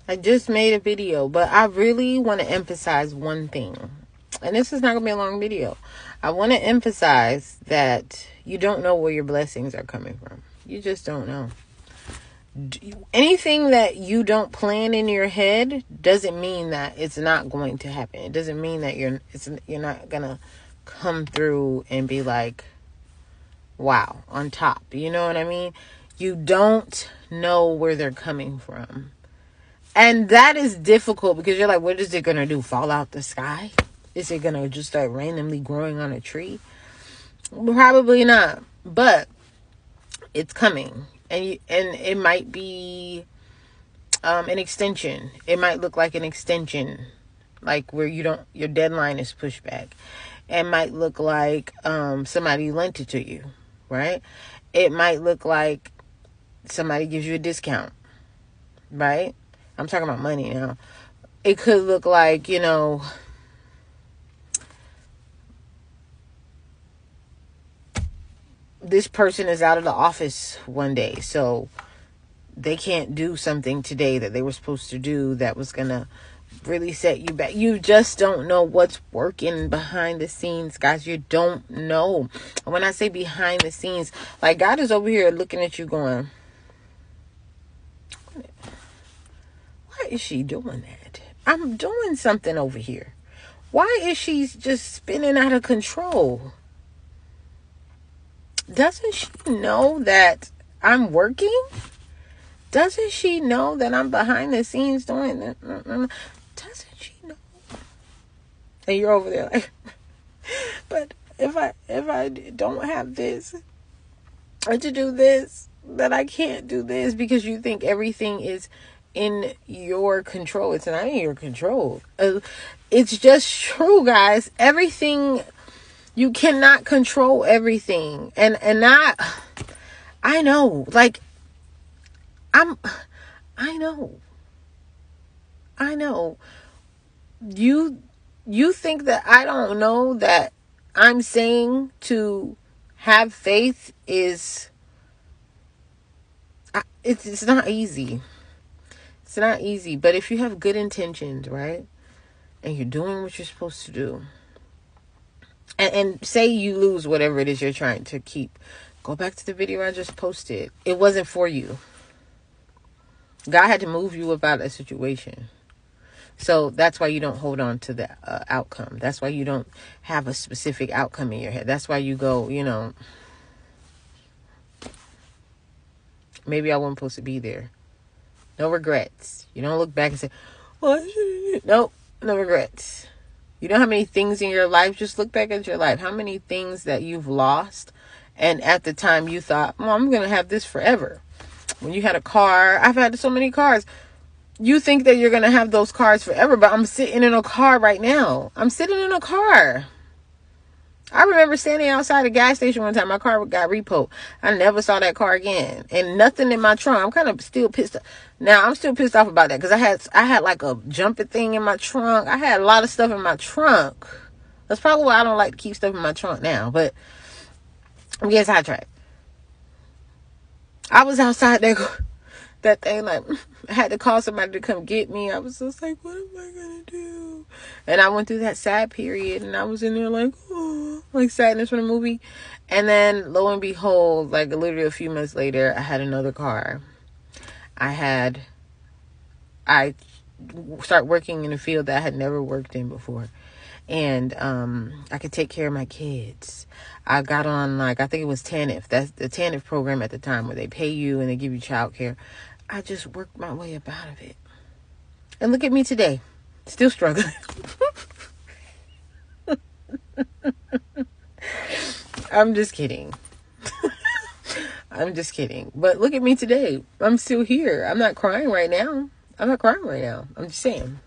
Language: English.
I just made a video, but I really want to emphasize one thing. And this is not going to be a long video. I want to emphasize that you don't know where your blessings are coming from. You just don't know. Anything that you don't plan in your head doesn't mean that it's not going to happen. It doesn't mean that you're not going to come through and be like, wow, on top. You know what I mean? You don't know where they're coming from. And that is difficult because you're like, what is it going to do? Fall out the sky? Is it going to just start randomly growing on a tree? Probably not. But it's coming. And it might be an extension. It might look like an extension. Like where your deadline is pushed back. It might look like somebody lent it to you. Right? It might look like somebody gives you a discount. Right? I'm talking about money now. It could look like, this person is out of the office one day, so they can't do something today that they were supposed to do that was going to really set you back. You just don't know what's working behind the scenes, guys. You don't know. When I say behind the scenes, like God is over here looking at you going, why is she doing that? I'm doing something over here. Why is she just spinning out of control? Doesn't she know that I'm working? Doesn't she know that I'm behind the scenes doing that? Doesn't she know? And you're over there like, but if I don't have this or to do this, then I can't do this, because you think everything is in your control. It's not in your control. It's just true, guys. Everything, you cannot control everything. And I know, like, I know. You think that I don't know that I'm saying to have faith is, it's not easy. It's not easy. But if you have good intentions, right, and you're doing what you're supposed to do, and say you lose whatever it is you're trying to keep, go back to the video I just posted. It wasn't for you. God had to move you about a situation. So that's why you don't hold on to the outcome. That's why you don't have a specific outcome in your head. That's why you go, maybe I wasn't supposed to be there. No regrets. You don't look back and say, well, nope, no regrets. You know how many things in your life, just look back at your life, how many things that you've lost, and at the time you thought, well, I'm going to have this forever. When you had a car, I've had so many cars. You think that you're going to have those cars forever, but I'm sitting in a car right now. I'm sitting in a car. I remember standing outside a gas station one time. My car got repoed. I never saw that car again. And nothing in my trunk. I'm kind of still pissed. Now, I'm still pissed off about that, because I had like a jumping thing in my trunk. I had a lot of stuff in my trunk. That's probably why I don't like to keep stuff in my trunk now. But I'm getting sidetracked. I was outside that thing, like, I had to call somebody to come get me. I was just like, what am I gonna do? And I went through that sad period, and I was in there like, oh, like sadness from the movie. And then lo and behold, like literally a few months later, I had another car. I started working in a field that I had never worked in before. And I could take care of my kids. I got on, like, I think it was TANF. That's the TANF program at the time, where they pay you and they give you childcare. I just worked my way up out of it. And look at me today. Still struggling. I'm just kidding. I'm just kidding. But look at me today. I'm still here. I'm not crying right now. I'm just saying.